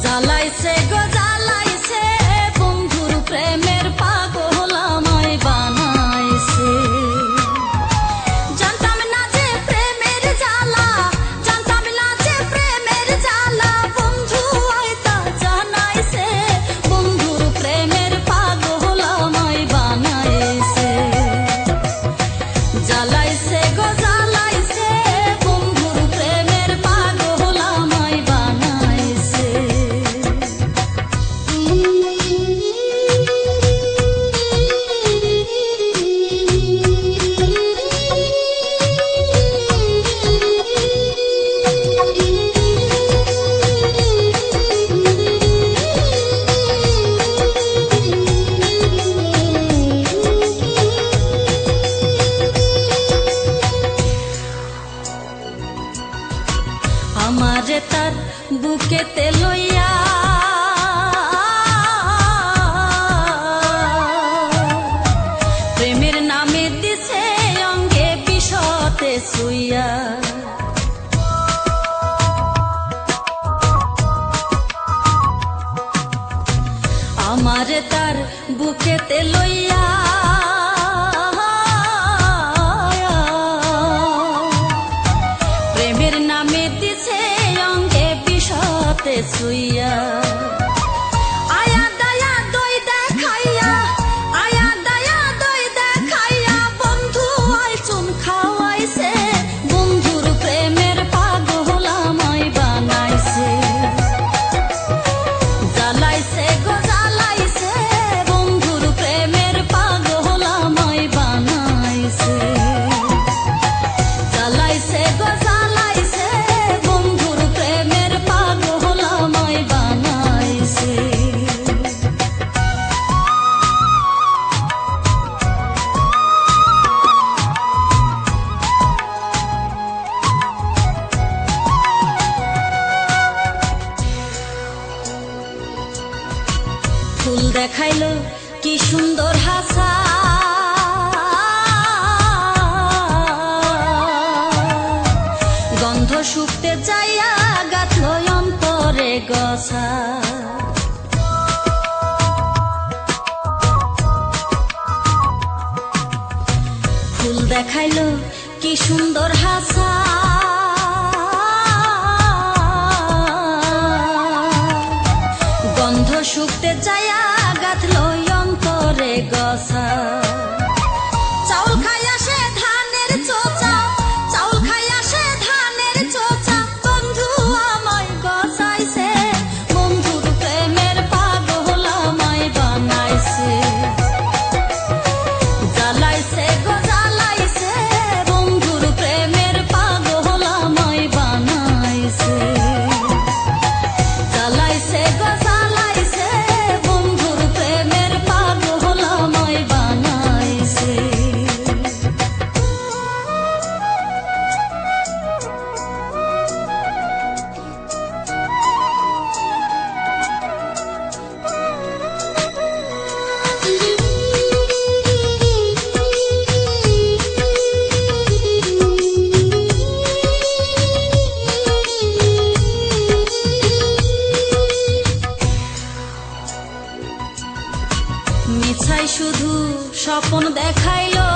জ্বালাইছে গো জ্বালাইছে বন্ধুর প্রেমের পাগল আমায় বানাইছে। জানতাম না যে প্রেমের জ্বালা, জানতাম না যে প্রেমের জ্বালা, বন্ধু আইতা জানাইছে বন্ধুর প্রেমের পাগল আমায় বানাইছে। জ্বালাইছে গো জ্বালাইছে বন্ধুর প্রেমের পাগল আমায় বানাইছে। আমারে তার বুকেতে লইয়া প্রেমের নামে দিছে অঙ্গে বিষতে শুইয়া। আমারে তার বুকেতে লইয়া প্রেমের নামে দিছে অঙ্গে বিষতে শুইয়া। আয়া দায়া দই দেখাইয়া, আয়া দায়া দই দেখাইয়া বন্ধু আই চুন খাওয়াইছে বন্ধুর প্রেমের পাগল আমায় বানাইছে। জ্বালাইছে গো জ্বালাইছে বন্ধুর প্রেমের পাগল আমায় বানাইছে। জ্বালাইছে গো জ্বালাইছে বন্ধুর প্রেমের পাগল আমায় বানাইছে। ফুল দেখাইলো কি সুন্দর হাসা, গন্ধ শুকতে যাইয়া গাঁথলো অন্তরে গছা। ফুল দেখাইলো কি সুন্দর হাসা, গন্ধ শুকতে যাইয়া গাঁথলো অন্তরে গছা। চাউল খাইয়া সে ধানের চোচা, চাউল খাইয়া সে ধানের চোচা, বন্ধু আমায় গছাইছে বন্ধুর প্রেমের পাগল আমায় বানাইছে। জ্বালাইছে গো জ্বালাইছে বন্ধুর প্রেমের পাগল আমায় বানাইছে। জ্বালাইছে গো জ্বালাইছে বন্ধুর প্রেমের পাগল আমায় বানাইছে। মিছাই শুধু স্বপ্ন দেখাইলো